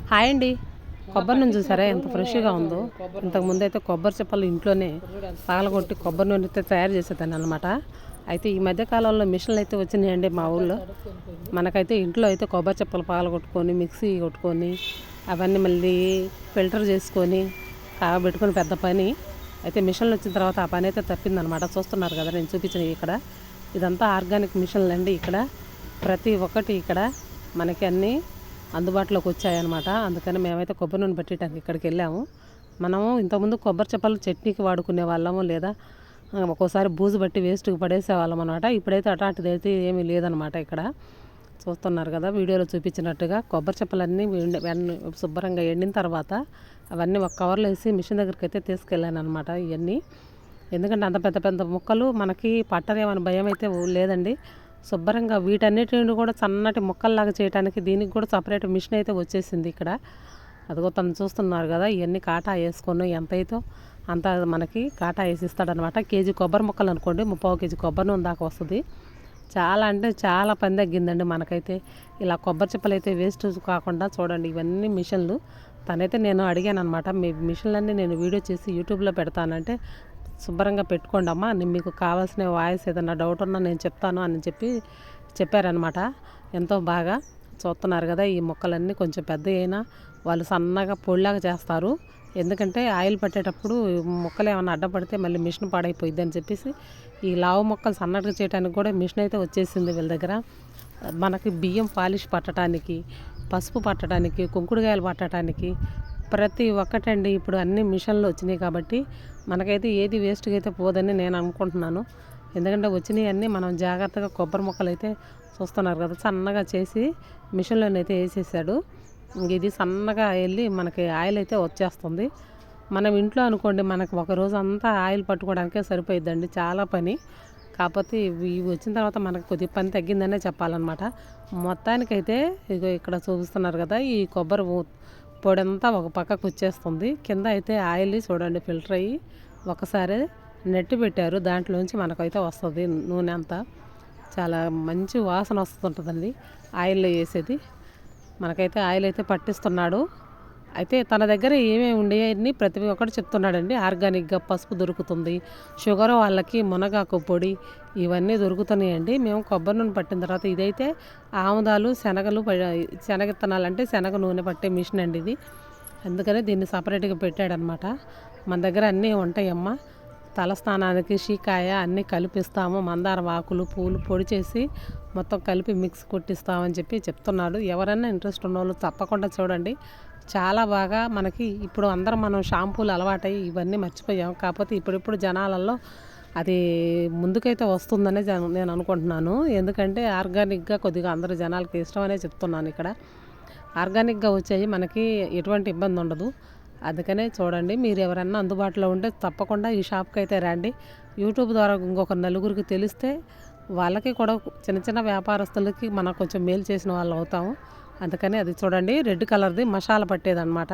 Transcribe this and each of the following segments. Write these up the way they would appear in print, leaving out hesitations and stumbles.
Hi అండి. కొబ్బరి నూనె చూసారా ఎంత ఫ్రెష్గా ఉందో. ఇంతకుముందు అయితే కొబ్బరి చెప్పలు ఇంట్లోనే పగలగొట్టి కొబ్బరి నూనె అయితే తయారు చేసేదాన్ని అనమాట. అయితే ఈ మధ్యకాలంలో మిషన్లు అయితే వచ్చినాయండి మా ఊళ్ళో. మనకైతే ఇంట్లో అయితే కొబ్బరి చెప్పలు పగలగొట్టుకొని మిక్సీ కొట్టుకొని అవన్నీ మళ్ళీ ఫిల్టర్ చేసుకొని కాగబెట్టుకొని పెద్ద పని. అయితే మిషన్లు వచ్చిన తర్వాత ఆ పని అయితే తప్పిందనమాట. చూస్తున్నారు కదా నేను చూపించిన ఇక్కడ ఇదంతా ఆర్గానిక్ మిషన్లు అండి. ఇక్కడ ప్రతి ఒక్కటి ఇక్కడ మనకి అన్నీ అందుబాటులోకి వచ్చాయన్నమాట. అందుకని మేమైతే కొబ్బరి నూనె పెట్టడానికి ఇక్కడికి వెళ్ళాము. మనము ఇంతకుముందు కొబ్బరి చెప్పలు చట్నీకి వాడుకునే వాళ్ళము, లేదా ఒక్కోసారి బూజు బట్టి వేస్ట్కి పడేసేవాళ్ళం అనమాట. ఇప్పుడైతే అటాంటిది అయితే ఏమీ లేదనమాట. ఇక్కడ చూస్తున్నారు కదా వీడియోలో చూపించినట్టుగా కొబ్బరి చెప్పలన్నీ శుభ్రంగా ఎండిన తర్వాత అవన్నీ ఒక కవర్లో వేసి మిషన్ దగ్గరికి అయితే తీసుకెళ్ళాను అనమాట. ఇవన్నీ ఎందుకంటే అంత పెద్ద పెద్ద ముక్కలు మనకి పట్టదేమని భయం అయితే లేదండి. శుభ్రంగా వీటన్నిటిని కూడా సన్నటి ముక్కల్లాగా చేయడానికి దీనికి కూడా సపరేట్ మిషన్ అయితే వచ్చేసింది ఇక్కడ. అదిగో తను చూస్తున్నారు కదా ఇవన్నీ కాటా వేసుకొని ఎంత అయితే అంత మనకి కాటా వేసి ఇస్తాడనమాట. కేజీ కొబ్బరి ముక్కలు అనుకోండి 30 కేజీ కొబ్బరి నూనె దాకా వస్తుంది. చాలా అంటే చాలా పని తగ్గిందండి మనకైతే. ఇలా కొబ్బరి చిప్పలు అయితే వేస్ట్ కాకుండా చూడండి ఇవన్నీ మిషన్లు. తనైతే నేను అడిగాను అనమాట, మీ మిషన్లన్నీ నేను వీడియో చేసి యూట్యూబ్లో పెడతానంటే శుభ్రంగా పెట్టుకోండి అమ్మా, నేను మీకు కావాల్సిన వాయిస్ ఏదన్నా డౌట్ ఉన్నా నేను చెప్తాను అని చెప్పారనమాట. ఎంతో బాగా చూస్తున్నారు కదా ఈ మొక్కలన్నీ కొంచెం పెద్ద అయినా వాళ్ళు సన్నగా పొడిలాగా చేస్తారు. ఎందుకంటే ఆయిల్ పట్టేటప్పుడు మొక్కలు ఏమైనా అడ్డపడితే మళ్ళీ మిషన్ పాడైపోయింది అని చెప్పేసి ఈ లావు మొక్కలు సన్నగా చేయడానికి కూడా మిషన్ అయితే వచ్చేసింది వీళ్ళ దగ్గర. మనకి బియ్యం పాలిష్ పట్టడానికి, పసుపు పట్టడానికి, కుంకుడుకాయలు పట్టడానికి ప్రతి ఒక్కటండి ఇప్పుడు అన్ని మిషన్లు వచ్చినాయి కాబట్టి మనకైతే ఏది వేస్ట్గా అయితే పోదని నేను అనుకుంటున్నాను. ఎందుకంటే వచ్చినాయి అన్నీ మనం జాగ్రత్తగా కొబ్బరి మొక్కలు అయితే చూస్తున్నారు కదా సన్నగా చేసి మిషన్లోనైతే వేసేసాడు. ఇది సన్నగా వెళ్ళి మనకి ఆయిల్ అయితే వచ్చేస్తుంది. మనం ఇంట్లో అనుకోండి మనకు ఒక రోజు అంతా ఆయిల్ పట్టుకోవడానికే సరిపోయిద్దండి, చాలా పని. కాకపోతే ఇవి వచ్చిన తర్వాత మనకు కొద్దిగా పని తగ్గిందనే చెప్పాలన్నమాట. మొత్తానికైతే ఇగో ఇక్కడ చూపిస్తున్నారు కదా ఈ కొబ్బరి పొడి అంతా ఒక పక్కకు వచ్చేస్తుంది. కింద అయితే ఆయిల్ చూడండి ఫిల్టర్ అయ్యి ఒకసారి నెట్టి పెట్టారు, దాంట్లోంచి మనకైతే వస్తుంది నూనె అంతా. చాలా మంచి వాసన వస్తుంటుందండి ఆయిల్లో వేసేది. మనకైతే ఆయిల్ అయితే పట్టిస్తున్నాడు. అయితే తన దగ్గర ఏమేమి ఉండేవన్నీ ప్రతి ఒక్కటి చెప్తున్నాడండి. ఆర్గానిక్గా పసుపు దొరుకుతుంది, షుగర్ వాళ్ళకి మునగాకు పొడి ఇవన్నీ దొరుకుతున్నాయండి. మేము కొబ్బరి నూనె పట్టిన తర్వాత ఇదైతే ఆముదాలు శనగిత్తనాలు అంటే శనగ నూనె పట్టే మిషన్ అండి ఇది. అందుకనే దీన్ని సపరేట్గా పెట్టాడనమాట. మన దగ్గర అన్నీ ఉంటాయమ్మ, తలస్నానానికి షీకాయ అన్నీ కలిపిస్తాము, మందారం ఆకులు పూలు పొడి చేసి మొత్తం కలిపి మిక్స్ కొట్టిస్తామని చెప్తున్నాడు. ఎవరైనా ఇంట్రెస్ట్ ఉన్న వాళ్ళు తప్పకుండా చూడండి. చాలా బాగా మనకి ఇప్పుడు అందరం మనం షాంపూలు అలవాటై ఇవన్నీ మర్చిపోయాం. కాకపోతే ఇప్పుడిప్పుడు జనాలలో అది ముందుకైతే వస్తుందనే నేను అనుకుంటున్నాను. ఎందుకంటే ఆర్గానిక్గా కొద్దిగా అందరు జనాలకి ఇష్టమనే చెప్తున్నాను. ఇక్కడ ఆర్గానిక్గా వచ్చాయి మనకి ఎటువంటి ఇబ్బంది ఉండదు. అందుకనే చూడండి మీరు ఎవరన్నా అందుబాటులో ఉంటే తప్పకుండా ఈ షాప్కి అయితే రండి. యూట్యూబ్ ద్వారా ఇంకొక నలుగురికి తెలిస్తే వాళ్ళకి కూడా చిన్న చిన్న వ్యాపారస్తులకి మనం కొంచెం మేలు చేసిన వాళ్ళు అవుతాము. అందుకని అది చూడండి రెడ్ కలర్ది మసాలా పట్టేదన్నమాట.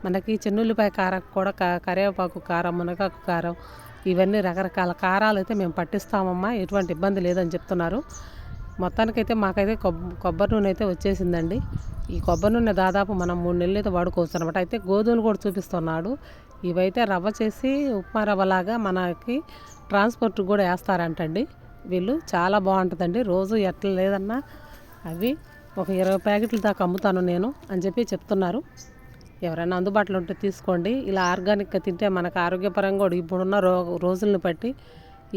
మనకి చెన్నుల్లిపాయ కారం కూడా కరివేపాకు కారం, మునగాకు కారం ఇవన్నీ రకరకాల కారాలు అయితే మేము పట్టిస్తామమ్మా, ఎటువంటి ఇబ్బంది లేదని చెప్తున్నారు. మొత్తానికైతే మాకైతే కొబ్బరి నూనె అయితే వచ్చేసిందండి. ఈ కొబ్బరి నూనె దాదాపు మనం 3 నెలలు అయితే వాడుకోవచ్చు అనమాట. అయితే గోధుమలు కూడా చూపిస్తున్నాడు. ఇవైతే రవ్వ చేసి ఉప్మా రవ్వలాగా మనకి ట్రాన్స్పోర్ట్ కూడా వేస్తారంటండి వీళ్ళు. చాలా బాగుంటుందండి. రోజు ఎట్లా లేదన్నా అవి ఒక 20 ప్యాకెట్ల దాకా అమ్ముతాను నేను అని చెప్తున్నారు. ఎవరైనా అందుబాటులో ఉంటే తీసుకోండి. ఇలా ఆర్గానిక్గా తింటే మనకు ఆరోగ్యపరంగా కూడా ఇప్పుడున్న రోజులను బట్టి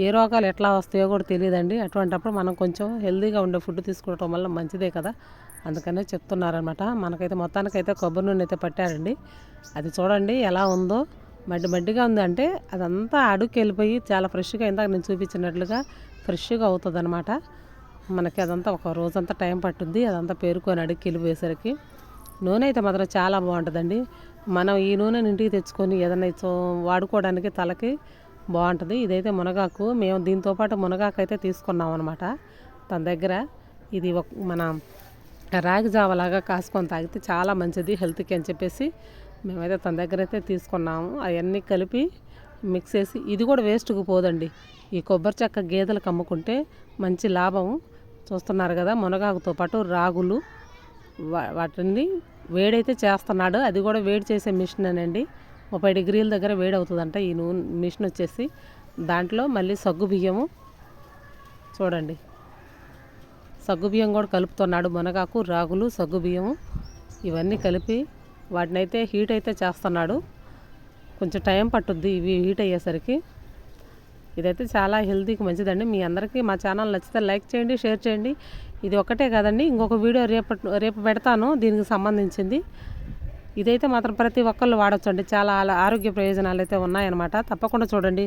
ఏ రోగాలు ఎట్లా వస్తాయో కూడా తెలియదండి. అటువంటిప్పుడు మనం కొంచెం హెల్తీగా ఉండే ఫుడ్ తీసుకోవటం వల్ల మంచిదే కదా, అందుకనే చెప్తున్నారనమాట. మనకైతే మొత్తానికైతే కొబ్బరి నూనె అయితే పట్టారండి. అది చూడండి ఎలా ఉందో, మడ్డిగా ఉంది. అంటే అదంతా అడుగుకి వెళ్ళిపోయి చాలా ఫ్రెష్గా ఇందాక నేను చూపించినట్లుగా ఫ్రెష్గా అవుతుంది అనమాట. మనకి అదంతా ఒక రోజంతా టైం పట్టుద్ది అదంతా పేరుకొని అడుగుకి వెళ్ళిపోయేసరికి. నూనె అయితే మాత్రం చాలా బాగుంటుందండి. మనం ఈ నూనెని ఇంటికి తెచ్చుకొని ఏదైనా వాడుకోవడానికి తలకి బాగుంటుంది. ఇదైతే మునగాకు, మేము దీంతోపాటు మునగాకు అయితే తీసుకున్నాం అనమాట తన దగ్గర. ఇది మన రాగి జావలాగా కాసుకొని తాగితే చాలా మంచిది హెల్త్కి అని మేమైతే తన దగ్గర అయితే తీసుకున్నాము. అవన్నీ కలిపి మిక్స్ చేసి ఇది కూడా వేస్ట్కి పోదండి. ఈ కొబ్బరి చెక్క గేదెలకు అమ్ముకుంటే మంచి లాభం. చూస్తున్నారు కదా మునగాకుతో పాటు రాగులు వాటిని వేడైతే చేస్తున్నాడు. అది కూడా వేడి చేసే మిషన్ అనండి. 30 డిగ్రీల దగ్గర వేడి అవుతుందంట ఈ నూనె మిషన్ వచ్చేసి. దాంట్లో మళ్ళీ సగ్గు బియ్యము చూడండి, సగ్గు బియ్యం కూడా కలుపుతున్నాడు. మునగాకు, రాగులు, సగ్గు బియ్యము ఇవన్నీ కలిపి వాటినైతే హీట్ అయితే చేస్తున్నాడు. కొంచెం టైం పట్టుద్ది ఇవి హీట్ అయ్యేసరికి. ఇదైతే చాలా హెల్తీకి మంచిదండి. మీ అందరికీ మా ఛానల్ నచ్చితే లైక్ చేయండి, షేర్ చేయండి. ఇది ఒకటే కాదండి, ఇంకొక వీడియో రేపు పెడతాను దీనికి సంబంధించింది. ఇదైతే మాత్రం ప్రతి ఒక్కళ్ళు వాడొచ్చండి. చాలా ఆరోగ్య ప్రయోజనాలు అయితే ఉన్నాయన్నమాట. తప్పకుండా చూడండి.